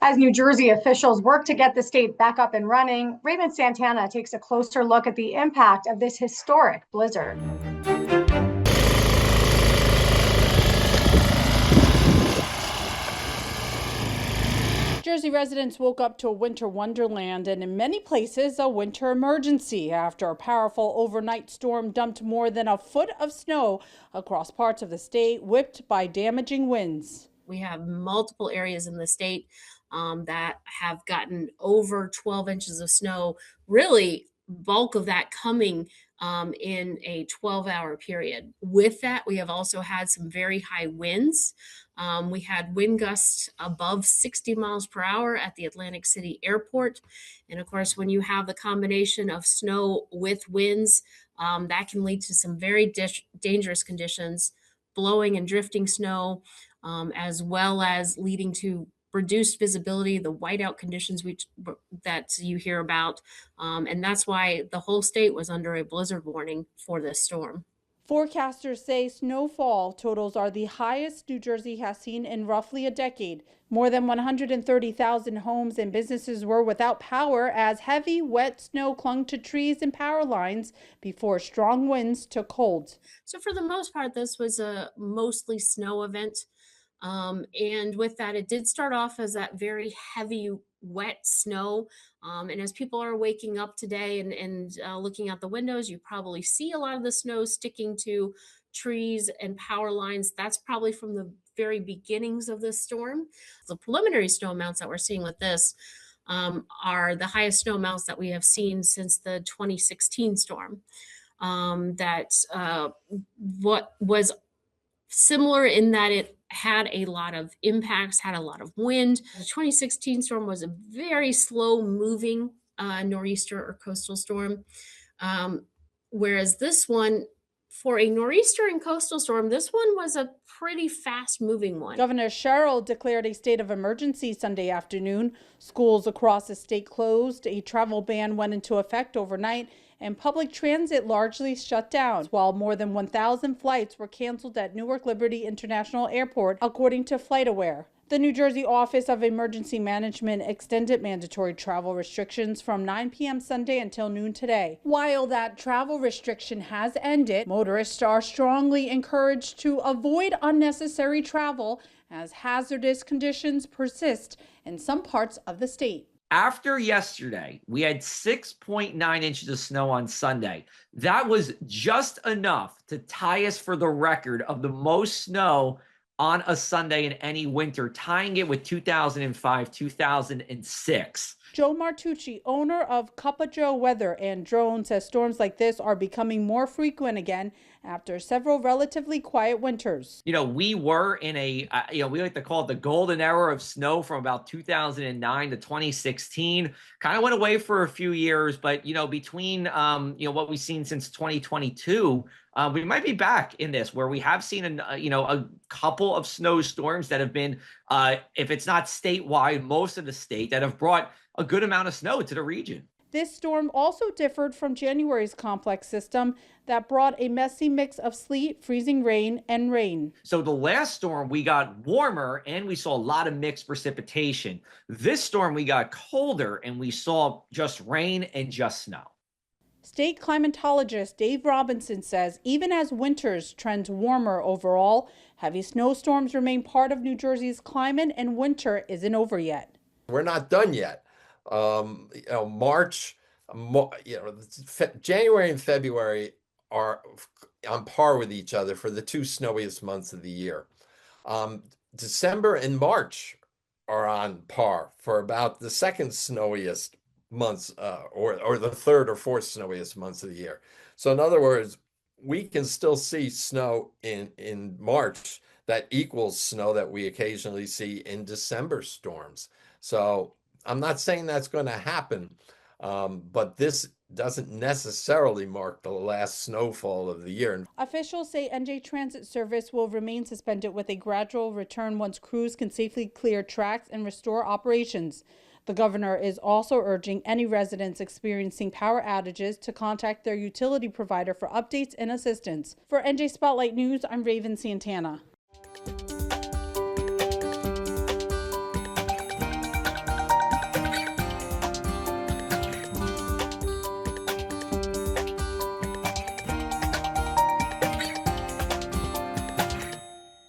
As New Jersey officials work to get the state back up and running, Raymond Santana takes a closer look at the impact of this historic blizzard. Jersey residents woke up to a winter wonderland and in many places a winter emergency after a powerful overnight storm dumped more than a foot of snow across parts of the state, whipped by damaging winds. We have multiple areas in the state that have gotten over 12 inches of snow, really bulk of that coming in a 12-hour period. With that, we have also had some very high winds. We had wind gusts above 60 miles per hour at the Atlantic City Airport. And of course, when you have the combination of snow with winds, that can lead to some very dangerous conditions, blowing and drifting snow, as well as leading to reduced visibility, the whiteout conditions that you hear about. And that's why the whole state was under a blizzard warning for this storm. Forecasters say snowfall totals are the highest New Jersey has seen in roughly a decade. More than 130,000 homes and businesses were without power as heavy, wet snow clung to trees and power lines before strong winds took hold. So for the most part, this was a mostly snow event. And with that, it did start off as that very heavy, wet snow. And as people are waking up today and looking out the windows, you probably see a lot of the snow sticking to trees and power lines. That's probably from the very beginnings of this storm. The preliminary snow amounts that we're seeing with this are the highest snow amounts that we have seen since the 2016 storm. What was similar in that it had a lot of impacts, had a lot of wind. The 2016 storm was a very slow moving nor'easter or coastal storm. Whereas this one, for a nor'easter and coastal storm, this one was a pretty fast moving one. Governor Sherrill declared a state of emergency Sunday afternoon. Schools across the state closed. A travel ban went into effect overnight, and public transit largely shut down, while more than 1,000 flights were canceled at Newark Liberty International Airport, according to FlightAware. The New Jersey Office of Emergency Management extended mandatory travel restrictions from 9 p.m. Sunday until noon today. While that travel restriction has ended, motorists are strongly encouraged to avoid unnecessary travel as hazardous conditions persist in some parts of the state. After yesterday, we had 6.9 inches of snow on Sunday. That was just enough to tie us for the record of the most snow on a Sunday in any winter, tying it with 2005, 2006. Joe Martucci, owner of Cuppa Joe Weather and Drone, says storms like this are becoming more frequent again after several relatively quiet winters. We were in a, we like to call it the golden era of snow from about 2009 to 2016. Kind of went away for a few years, but, between, what we've seen since 2022, we might be back in this where we have seen, a couple of snowstorms that have been, if it's not statewide, most of the state that have brought a good amount of snow to the region. This storm also differed from January's complex system that brought a messy mix of sleet, freezing rain, and rain. So the last storm, we got warmer and we saw a lot of mixed precipitation. This storm, we got colder and we saw just rain and just snow. State climatologist Dave Robinson says even as winters trend warmer overall, heavy snowstorms remain part of New Jersey's climate and winter isn't over yet. We're not done yet. January and February are on par with each other for the two snowiest months of the year. December and March are on par for about the second snowiest months, or the third or fourth snowiest months of the year. So in other words, we can still see snow in March that equals snow that we occasionally see in December storms. So I'm not saying that's going to happen, but this doesn't necessarily mark the last snowfall of the year. Officials say NJ Transit service will remain suspended with a gradual return once crews can safely clear tracks and restore operations. The governor is also urging any residents experiencing power outages to contact their utility provider for updates and assistance. For NJ Spotlight News, I'm Raven Santana.